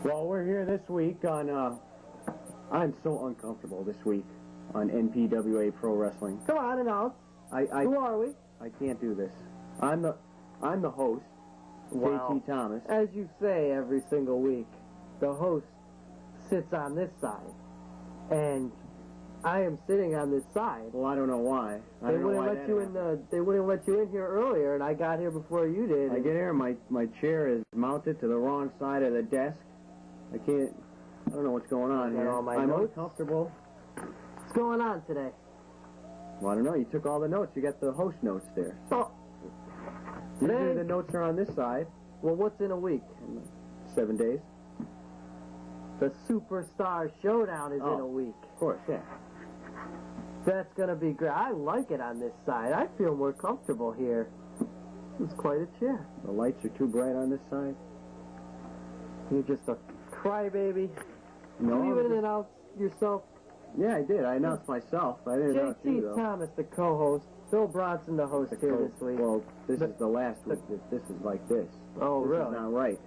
Well, we're here this week on, I'm so uncomfortable this week on NPWA Pro Wrestling. Come on, announce. Who are we? I can't do this. I'm the host, Wow. JT Thomas. As you say every single week, the host sits on this side, and I am sitting on this side. Well, I don't know why. They wouldn't let you in here earlier, and I got here before you did. I get here, my chair is mounted to the wrong side of the desk. I don't know what's going on here. I'm uncomfortable. What's going on today? Well, I don't know. You took all the notes. You got the host notes there. Oh. Usually the notes are on this side. Well, what's in a week? 7 days. The Superstar Showdown is in a week. Of course, yeah. That's going to be great. I like it on this side. I feel more comfortable here. It's quite a chair. The lights are too bright on this side. You're just a crybaby. No. You even announce yourself? Yeah, I did. I announced myself. I didn't announce you, though. JT Thomas, the co-host. Bill Bronson, the host here this week. Well, this is the last week. This is like this. Oh, this really? This is not right.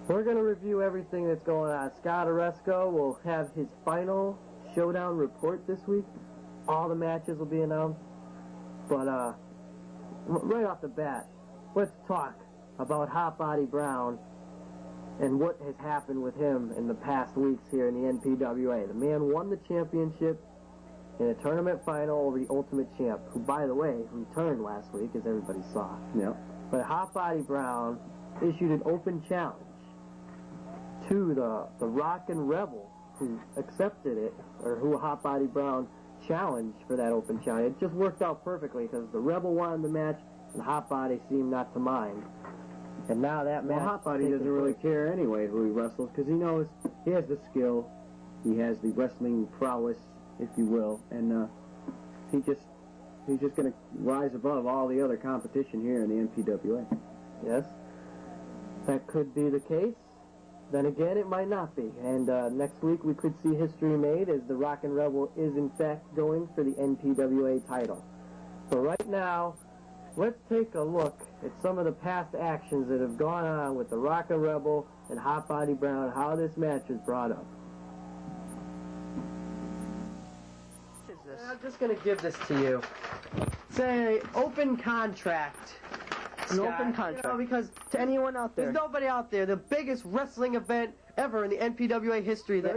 We're going to review everything that's going on. Scott Oresco will have his final showdown report this week. All the matches will be announced. But right off the bat, let's talk about Hot Body Brown and what has happened with him in the past weeks here in the NPWA. The man won the championship in a tournament final over the Ultimate Champ, who, by the way, returned last week, as everybody saw. Yeah. But Hot Body Brown issued an open challenge to the Rockin' Rebel, who accepted it, or who Hot Body Brown challenged for that open challenge. It just worked out perfectly because the Rebel won the match, and Hot Body seemed not to mind. And now that match... Well, Hot Body doesn't really care anyway who he wrestles, because he knows he has the skill, he has the wrestling prowess, if you will, and he's just going to rise above all the other competition here in the NPWA. Yes, that could be the case. Then again, it might not be. And next week we could see history made as the Rockin' Rebel is in fact going for the NPWA title. So right now, let's take a look at some of the past actions that have gone on with the Rockin' Rebel and Hot Body Brown, how this match was brought up. I'm just going to give this to you. It's an open contract. An open contract. You know, because to anyone out there. There's nobody out there. The biggest wrestling event ever in the NPWA history. The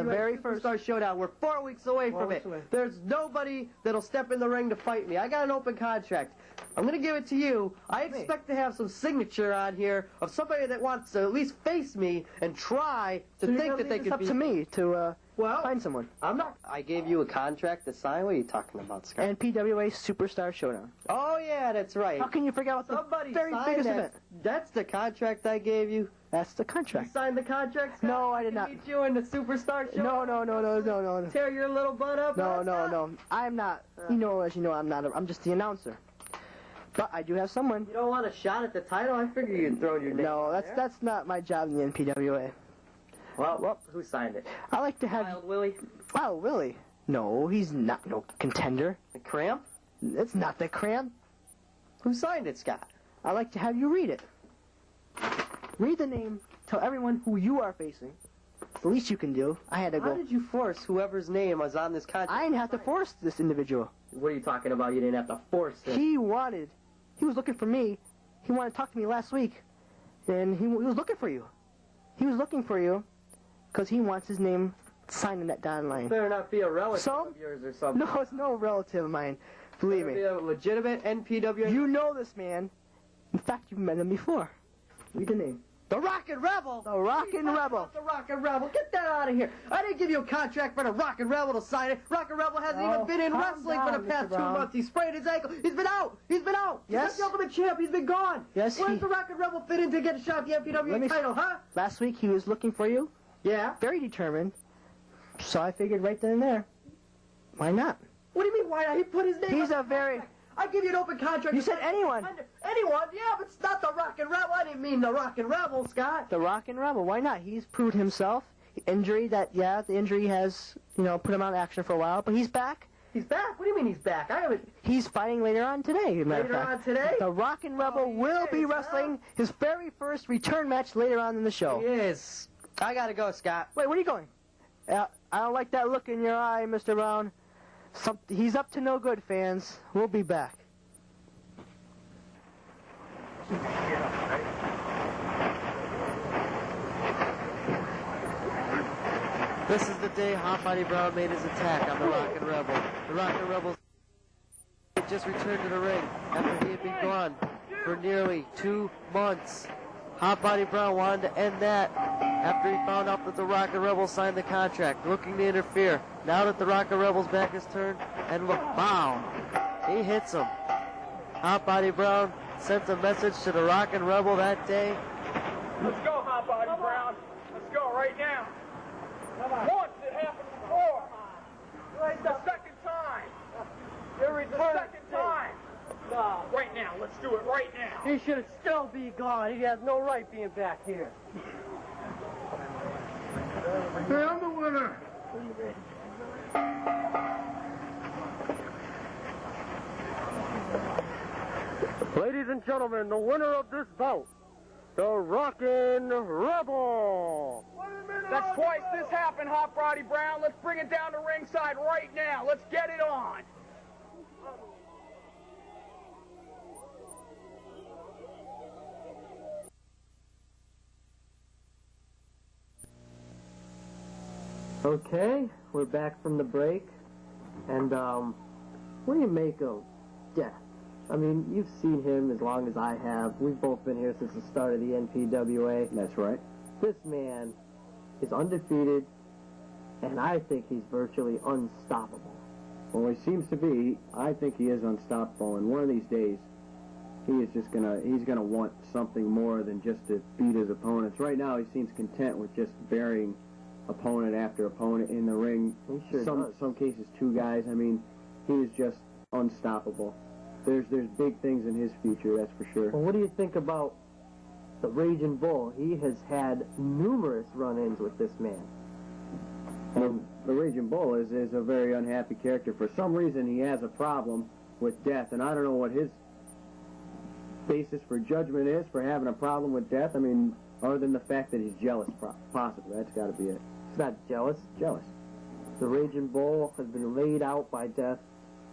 very first Superstar Showdown. We're 4 weeks away from it. There's nobody that'll step in the ring to fight me. I got an open contract. I'm going to give it to you. I expect to have some signature on here of somebody that wants to at least face me and try to think that they could up to me to find someone. I gave you a contract to sign. What are you talking about, Scott? NPWA Superstar Showdown. Oh, yeah, that's right. How can you forget about the very biggest event? That's the contract I gave you. That's the contract. You signed the contract, Scott? No, I did not. Meet you in the Superstar Showdown? No. Tear your little butt up? No. I'm not. As you know, I'm not. I'm just the announcer. But I do have someone. You don't want a shot at the title? I figure you'd throw your name. No, that's not my job in the NPWA. Well, who signed it? I like to have... Wild Willie? Wild Willie? No, he's not no contender. The Cramp? It's not the Cramp. Who signed it, Scott? I like to have you read it. Read the name. Tell everyone who you are facing. It's the least you can do. I had to go. How did you force whoever's name was on this contract? I didn't have to force this individual. What are you talking about? You didn't have to force it. He was looking for me. He wanted to talk to me last week. And he was looking for you. He was looking for you because he wants his name signed in that dotted line. Better not be a relative of yours or something. No, it's no relative of mine. Believe me. Be a legitimate NPWA. You know this man. In fact, you've met him before. Read the name. The Rockin' Rebel! The Rockin' Rebel! The Rockin' Rebel! Get that out of here! I didn't give you a contract for the Rockin' Rebel to sign it. Rockin' Rebel hasn't even been in wrestling for the past 2 months. He sprained his ankle. He's been out! He's been out! Yes. He's not the Ultimate Champ. He's been gone! Yes, Where's the Rockin' Rebel fit in to get a shot at the NPWA title, huh? Last week he was looking for you. Yeah? Very determined. So I figured right then and there, why not? What do you mean, why not? He put his name He's a very... I give you an open contract. You said anyone. Anyone? Yeah, but it's not the Rockin' Rebel. I didn't mean the Rockin' Rebel, Scott. The Rockin' Rebel. Why not? He's proved himself. The injury has, put him out of action for a while, but he's back. He's back? What do you mean he's back? I haven't... He's fighting later on today, matter of Later fact. on today? The Rockin' Rebel will be yes, wrestling his very first return match later on in the show. Yes. I gotta go, Scott. Wait, where are you going? I don't like that look in your eye, Mr. Brown. He's up to no good, fans. We'll be back. This is the day Hot Body Brown made his attack on the Rockin' Rebel. The Rockin' Rebel just returned to the ring after he had been gone for nearly 2 months. Hot Body Brown wanted to end that after he found out that the Rockin' Rebel signed the contract, looking to interfere. Now that the Rockin' Rebel's back is turned, and look, wow, he hits him. Hot Body Brown sent a message to the Rockin' Rebel that day. Let's go, Hot Body Brown. Let's go right now. Once it happened before. The second time. The second time. No. Right now. Let's do it right now. He should still be gone. He has no right being back here. Hey, I'm the winner. Ladies and gentlemen, the winner of this bout, the Rockin' Rebel. That's twice this happened, Hot Body Brown. Let's bring it down to ringside right now. Let's get it on. Okay, we're back from the break. And, what do you make of Death? I mean, you've seen him as long as I have. We've both been here since the start of the NPWA. That's right. This man is undefeated, and I think he's virtually unstoppable. Well, he seems to be. I think he is unstoppable, and one of these days, he's gonna want something more than just to beat his opponents. Right now, he seems content with just burying opponent after opponent in the ring. He sure does. Some cases, 2 guys. I mean, he is just unstoppable. There's big things in his future, that's for sure. Well, what do you think about the Raging Bull? He has had numerous run-ins with this man. And the Raging Bull is a very unhappy character. For some reason, he has a problem with Death, and I don't know what his basis for judgment is for having a problem with Death. I mean, other than the fact that he's jealous, possibly. That's got to be it. He's not jealous. Jealous. The Raging Bull has been laid out by Death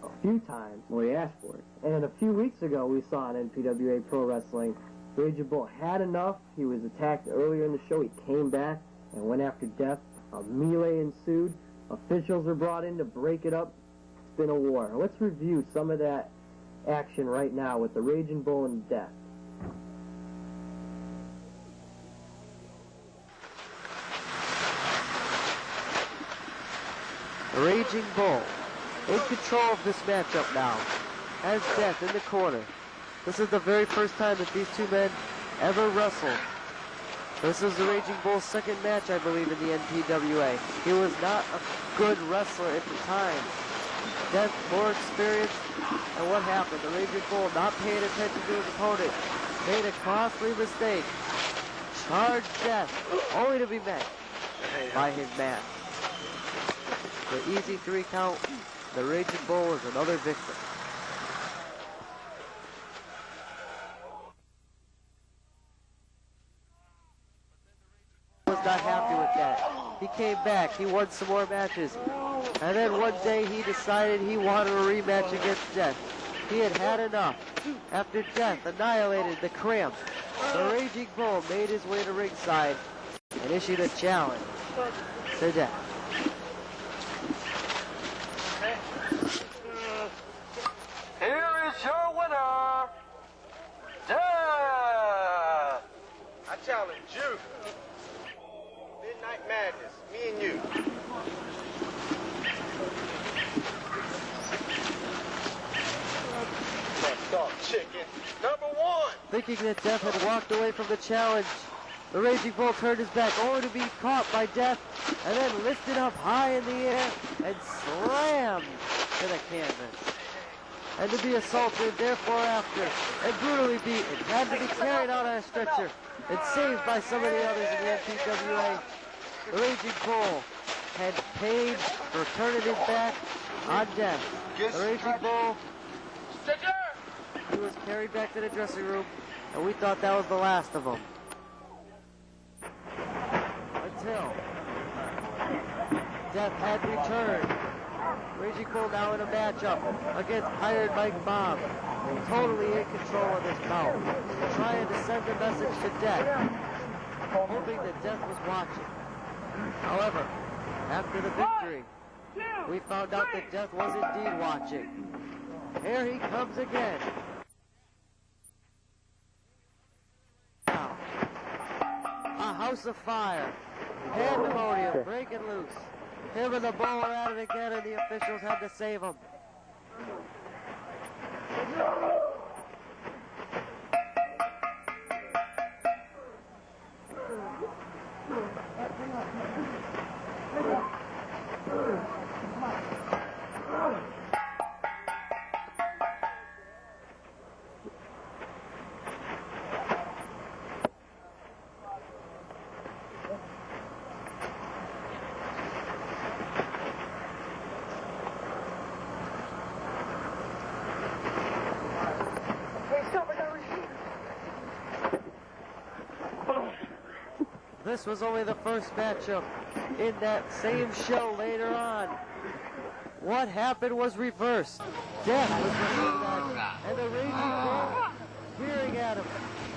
a few times. Well, he asked for it. And a few weeks ago, we saw on NPWA Pro Wrestling, Raging Bull had enough. He was attacked earlier in the show. He came back and went after Death. A melee ensued. Officials were brought in to break it up. It's been a war. Let's review some of that action right now with the Raging Bull and Death. The Raging Bull in control of this matchup now. Has Death in the corner. This is the very first time that these 2 men ever wrestled. This is the Raging Bull's second match, I believe, in the NPWA. He was not a good wrestler at the time. Death, more experienced. And what happened? The Raging Bull, not paying attention to his opponent, made a costly mistake. Charged Death, only to be met by his man. The easy 3 count. The Raging Bull is another victim. Was not happy with that. He came back. He won some more matches. And then one day he decided he wanted a rematch against Death. He had had enough. After Death annihilated the Cramp, the Raging Bull made his way to ringside and issued a challenge to Death. Here is your winner, Death. I challenge you. Midnight Madness, me and you. Let's talk chicken. Number 1. Thinking that Death had walked away from the challenge, the Raging Bull turned his back only to be caught by Death and then lifted up high in the air and slammed to the canvas. And to be assaulted, therefore after, and brutally beaten, had to be carried out on a stretcher and saved by some of the others in the NPWA. The Raging Bull had paid for turning his back on Death. The Raging Bull, he was carried back to the dressing room, and we thought that was the last of them. Until Death had returned. Raging Bull now in a matchup against Hired Mike Bob, totally in control of this bout, trying to send a message to Death, hoping that Death was watching. However, after the victory, we found out that Death was indeed watching. Here he comes again. Now, a house of fire, pandemonium breaking loose. Him and the Bull are at it again, and the officials had to save him. This was only the first matchup in that same show later on. What happened was reversed. Death was the match, and the Raging Bull, peering at him,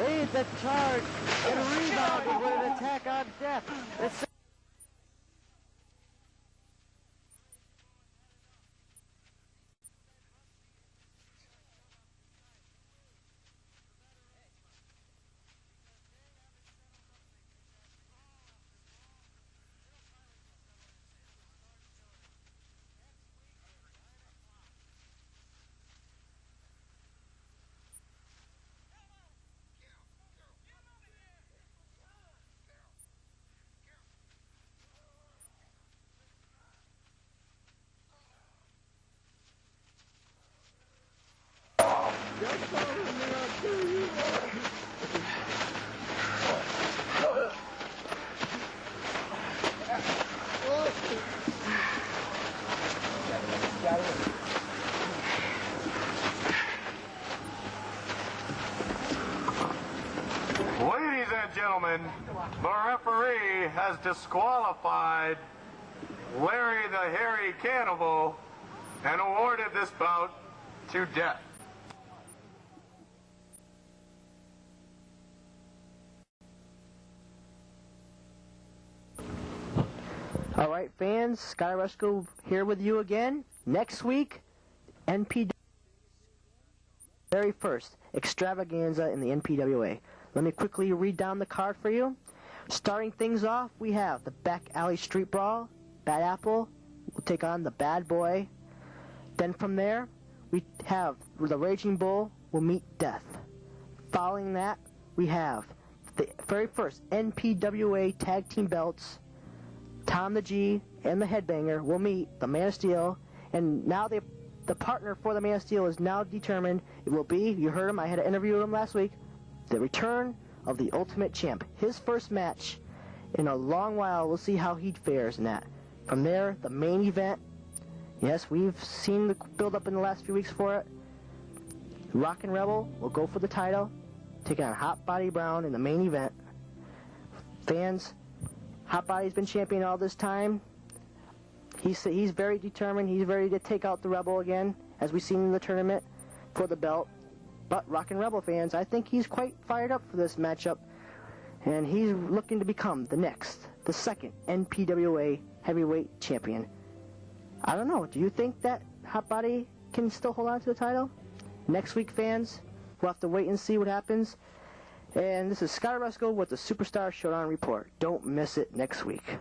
made the charge and rebounded with an attack on Death. Ladies and gentlemen, the referee has disqualified Larry the Hairy Cannibal and awarded this bout to Death. All right, fans, Sky Resco here with you again. Next week, NPWA very first extravaganza in the NPWA. Let me quickly read down the card for you. Starting things off, we have the Back Alley Street Brawl. Bad Apple will take on the Bad Boy. Then from there, we have the Raging Bull will meet Death. Following that, we have the very first NPWA Tag Team Belts. Tom the G and the Headbanger will meet the Man of Steel, and now the partner for the Man of Steel is now determined. It will be, you heard him, I had an interview with him last week, the return of the Ultimate Champ. His first match in a long while. We'll see how he fares in that. From there, the main event. Yes, we've seen the build-up in the last few weeks for it. Rockin' Rebel will go for the title, taking on Hot Body Brown in the main event. Fans, Hot Body's been champion all this time. He's very determined. He's ready to take out the Rebel again, as we've seen in the tournament for the belt. But Rockin' Rebel fans, I think he's quite fired up for this matchup, and he's looking to become the second NPWA Heavyweight Champion. I don't know. Do you think that Hot Body can still hold on to the title? Next week, fans, we'll have to wait and see what happens. And this is Scott Resco with the Superstar Showdown Report. Don't miss it next week.